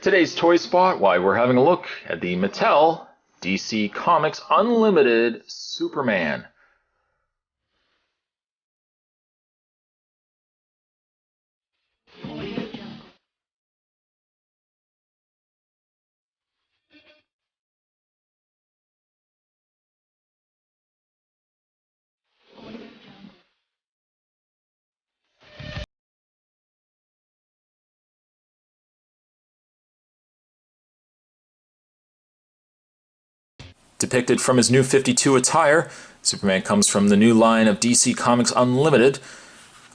Today's Toy Spot, why we're having a look at the Mattel DC Comics Unlimited Superman. Depicted from his new 52 attire, Superman comes from the new line of DC Comics Unlimited.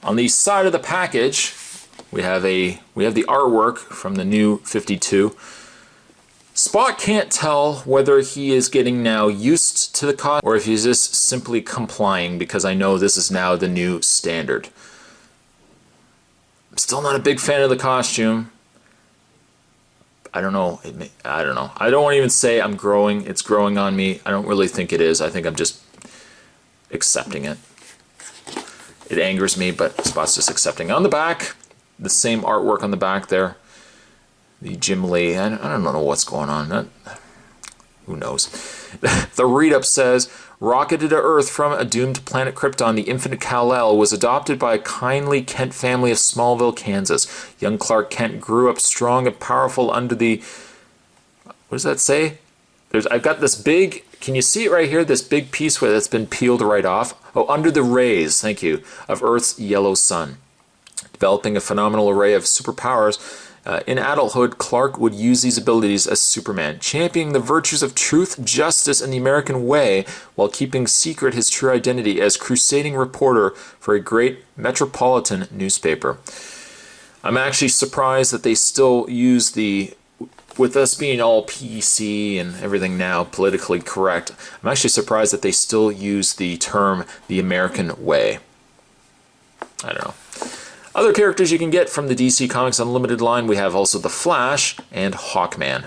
On the side of the package, we have the artwork from the new 52. Spot can't tell whether he is getting now used to the costume or if he's just simply complying, because I know this is now the new standard. I'm still not a big fan of the costume. I don't know. I don't know. I don't want to even say I'm growing. It's growing on me. I don't really think it is. I think I'm just accepting it. It angers me, but Spot's just accepting. On the back, the same artwork on the back there. The Jim Lee. I don't know what's going on. Who knows? The read-up says, rocketed to Earth from a doomed planet Krypton, the infant Kal-El was adopted by a kindly Kent family of Smallville, Kansas. Young Clark Kent grew up strong and powerful under the... What does that say? I've got this big... Can you see it right here? This big piece where that's been peeled right off? Oh, under the rays, thank you, of Earth's yellow sun. Developing a phenomenal array of superpowers, in adulthood, Clark would use these abilities as Superman, championing the virtues of truth, justice, and the American way, while keeping secret his true identity as crusading reporter for a great metropolitan newspaper. I'm actually surprised that they still use with us being all PC and everything now, politically correct, I'm actually surprised that they still use the term the American way. I don't know. Other characters you can get from the DC Comics Unlimited line, we have also The Flash and Hawkman,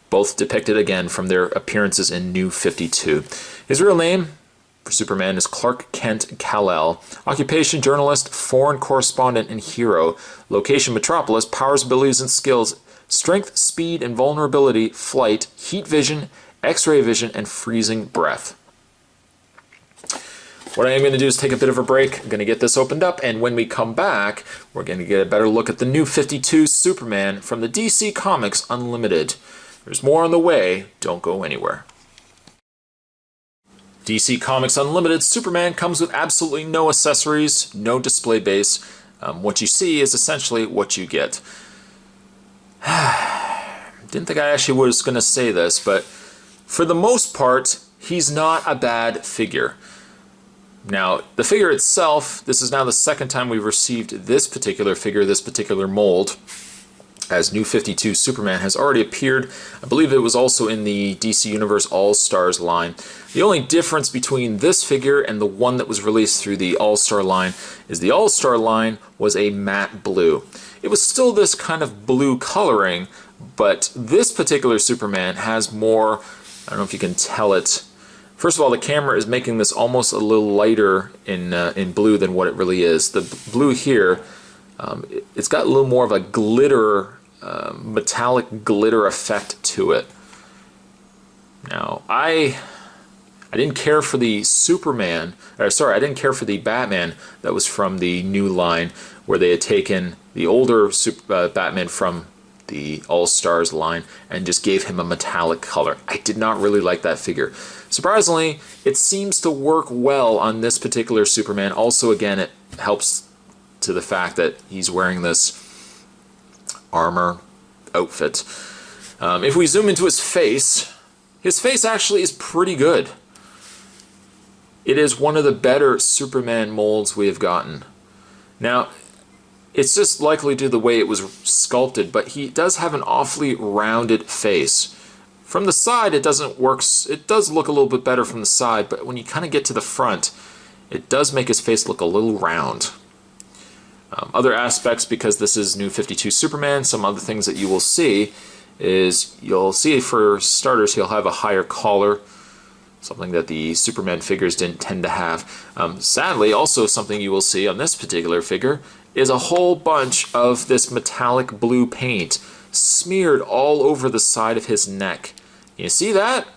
both depicted again from their appearances in New 52. His real name for Superman is Clark Kent Kal-El. Occupation, journalist, foreign correspondent, and hero. Location, Metropolis. Powers, abilities, and skills, strength, speed, and vulnerability, flight, heat vision, X-ray vision, and freezing breath. What I am going to do is take a bit of a break. I'm going to get this opened up, and when we come back, we're going to get a better look at the new 52 Superman from the DC Comics Unlimited. There's more on the way. Don't go anywhere. DC Comics Unlimited Superman comes with absolutely no accessories, no display base. What you see is essentially what you get. Didn't think I actually was going to say this, but for the most part, he's not a bad figure. Now, the figure itself, this is now the second time we've received this particular figure, this particular mold, as New 52 Superman has already appeared. I believe it was also in the DC Universe All-Stars line. The only difference between this figure and the one that was released through the All-Star line is the All-Star line was a matte blue. It was still this kind of blue coloring, but this particular Superman has more, I don't know if you can tell it. First of all, the camera is making this almost a little lighter in blue than what it really is. The blue here, it's got a little more of a glitter, metallic glitter effect to it. Now, I didn't care for the Superman, or sorry, I didn't care for the Batman that was from the new line, where they had taken the older Batman from the All-Stars line and just gave him a metallic color. I did not really like that figure. Surprisingly, it seems to work well on this particular Superman. Also, again, it helps to the fact that he's wearing this armor outfit. If we zoom into his face actually is pretty good. It is one of the better Superman molds we have gotten. Now, it's just likely due to the way it was sculpted, but he does have an awfully rounded face. From the side, it doesn't work. It does look a little bit better from the side, but when you kind of get to the front, it does make his face look a little round. Other aspects, because this is New 52 Superman, some other things that you will see is, you'll see for starters, he'll have a higher collar, something that the Superman figures didn't tend to have. Sadly, also something you will see on this particular figure is a whole bunch of this metallic blue paint smeared all over the side of his neck. You see that?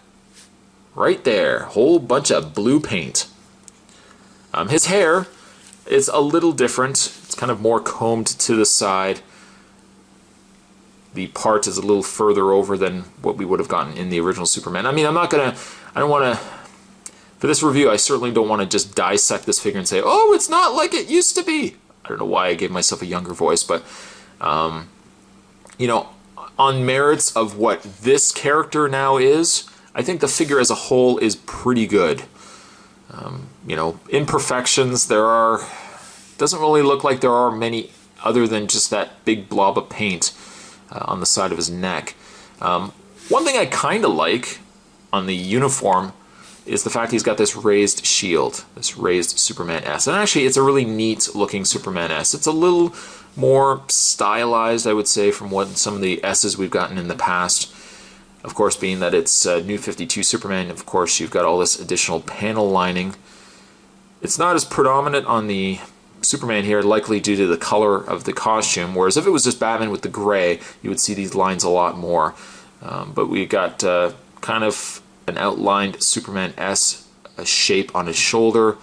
Right there. Whole bunch of blue paint. His hair is a little different. It's kind of more combed to the side. The part is a little further over than what we would have gotten in the original Superman. I mean, I don't want to, for this review, I certainly don't want to just dissect this figure and say, oh, it's not like it used to be. I don't know why I gave myself a younger voice, but, you know, on merits of what this character now is, I think the figure as a whole is pretty good. You know, imperfections, doesn't really look like there are many other than just that big blob of paint on the side of his neck. One thing I kind of like on the uniform is the fact he's got this raised shield, this raised Superman S. And actually, it's a really neat looking Superman S. It's a little more stylized, I would say, from what some of the S's we've gotten in the past. Of course, being that it's New 52 Superman, of course, you've got all this additional panel lining. It's not as predominant on the Superman here, likely due to the color of the costume, whereas if it was just Batman with the gray, you would see these lines a lot more. But we got kind of an outlined Superman S shape on his shoulder,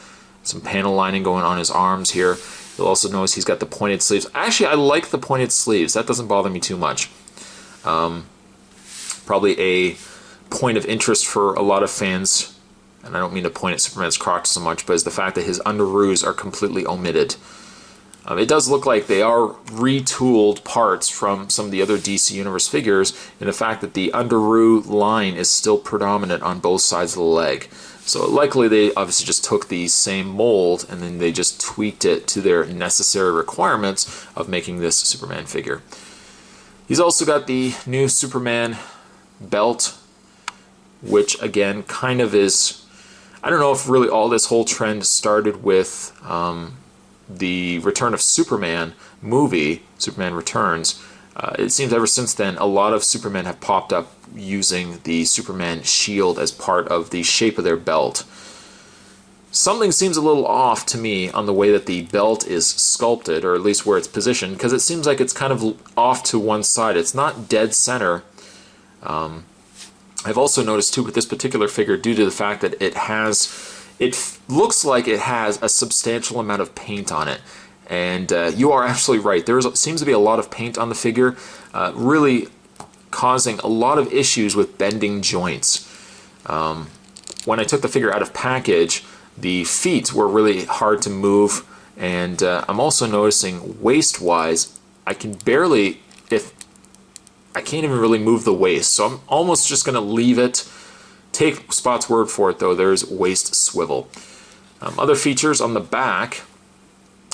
some panel lining going on his arms here. You'll also notice he's got the pointed sleeves. Actually, I like the pointed sleeves. That doesn't bother me too much. Probably a point of interest for a lot of fans, and I don't mean to point at Superman's crotch so much, but is the fact that his underoos are completely omitted. It does look like they are retooled parts from some of the other DC Universe figures, in the fact that the underoo line is still predominant on both sides of the leg. So likely they obviously just took the same mold and then they just tweaked it to their necessary requirements of making this Superman figure. He's also got the new Superman belt, which again kind of is, I don't know if really all this whole trend started with the Return of Superman movie, Superman Returns. It seems ever since then a lot of Supermen have popped up using the Superman shield as part of the shape of their belt. Something seems a little off to me on the way that the belt is sculpted, or at least where it's positioned, because it seems like it's kind of off to one side. It's not dead center. I've also noticed too with this particular figure, due to the fact that it looks like it has a substantial amount of paint on it. And you are absolutely right. There seems to be a lot of paint on the figure, really causing a lot of issues with bending joints. When I took the figure out of package, the feet were really hard to move, and I'm also noticing waist-wise, I can't even really move the waist, so I'm almost just going to leave it. Take Spot's word for it, though. There's waist swivel. Other features on the back,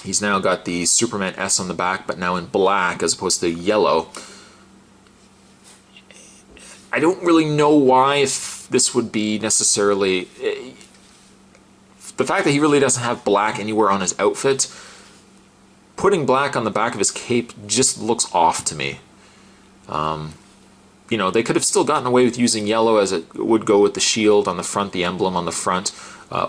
he's now got the Superman S on the back, but now in black as opposed to yellow. I don't really know why, if this would be necessarily... The fact that he really doesn't have black anywhere on his outfit, putting black on the back of his cape just looks off to me. You know, they could have still gotten away with using yellow as it would go with the shield on the front, the emblem on the front,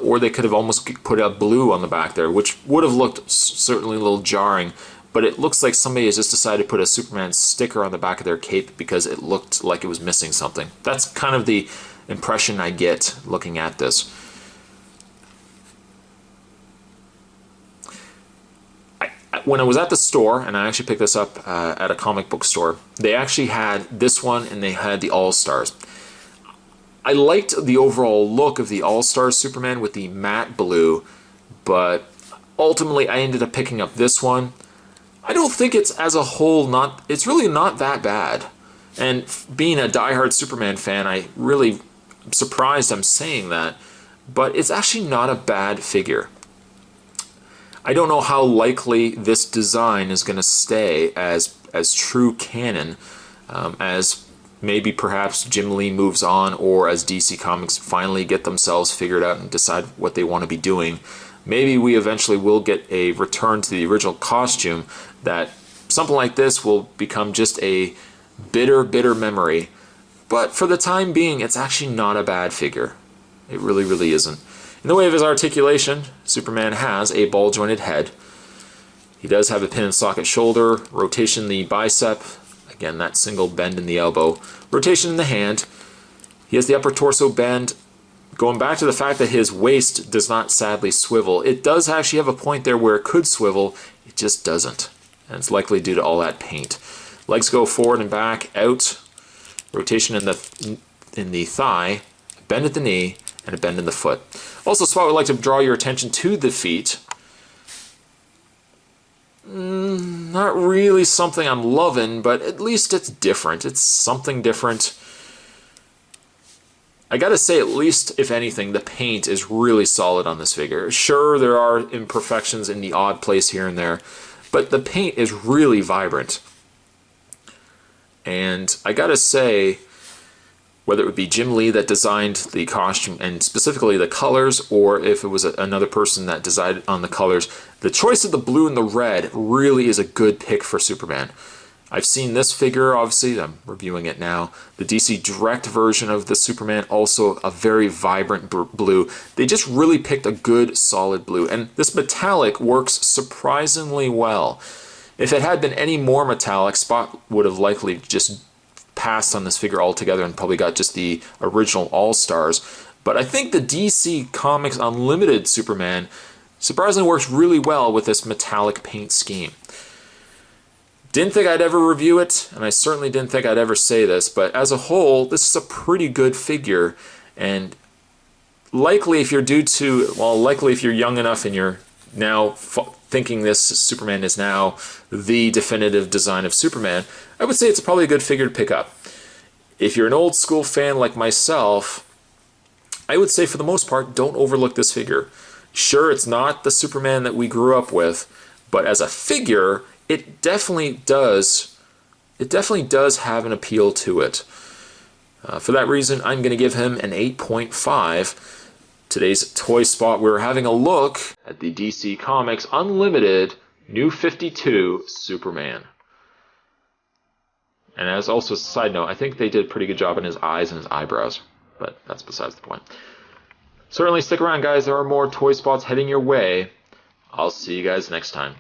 or they could have almost put a blue on the back there, which would have looked certainly a little jarring, but it looks like somebody has just decided to put a Superman sticker on the back of their cape because it looked like it was missing something. That's kind of the impression I get looking at this. When I was at the store, and I actually picked this up at a comic book store, they actually had this one and they had the All-Stars. I liked the overall look of the All-Stars Superman with the matte blue, but ultimately I ended up picking up this one. I don't think it's as a whole it's really not that bad. And being a diehard Superman fan, I really am surprised I'm saying that, but it's actually not a bad figure. I don't know how likely this design is going to stay as true canon, as maybe perhaps Jim Lee moves on, or as DC Comics finally get themselves figured out and decide what they want to be doing. Maybe we eventually will get a return to the original costume, that something like this will become just a bitter, bitter memory. But for the time being, it's actually not a bad figure. It really, really isn't. In the way of his articulation, Superman has a ball-jointed head. He does have a pin and socket shoulder, rotation in the bicep. Again, that single bend in the elbow. Rotation in the hand. He has the upper torso bend. Going back to the fact that his waist does not sadly swivel. It does actually have a point there where it could swivel. It just doesn't. And it's likely due to all that paint. Legs go forward and back, out. Rotation in the thigh. A bend at the knee. And a bend in the foot. Also, a spot we'd like to draw your attention to the feet. Not really something I'm loving, but at least it's different. It's something different. I gotta say, at least, if anything, the paint is really solid on this figure. Sure, there are imperfections in the odd place here and there, but the paint is really vibrant. And I gotta say, whether it would be Jim Lee that designed the costume and specifically the colors, or if it was another person that decided on the colors, the choice of the blue and the red really is a good pick for Superman. I've seen this figure, obviously, I'm reviewing it now. The DC Direct version of the Superman, also a very vibrant blue. They just really picked a good, solid blue. And this metallic works surprisingly well. If it had been any more metallic, Spot would have likely just passed on this figure altogether and probably got just the original All-Stars. But I think the DC Comics Unlimited Superman surprisingly works really well with this metallic paint scheme. Didn't think I'd ever review it, and I certainly didn't think I'd ever say this, but as a whole, this is a pretty good figure, and likely if you're likely if you're young enough and you're now thinking this Superman is now the definitive design of Superman, I would say it's probably a good figure to pick up. If you're an old school fan like myself, I would say for the most part, don't overlook this figure. Sure, it's not the Superman that we grew up with, but as a figure, it definitely does have an appeal to it. For that reason, I'm going to give him an 8.5. Today's Toy Spot, we're having a look at the DC Comics Unlimited New 52 Superman. And as also a side note, I think they did a pretty good job on his eyes and his eyebrows, but that's besides the point. Certainly stick around, guys. There are more Toy Spots heading your way. I'll see you guys next time.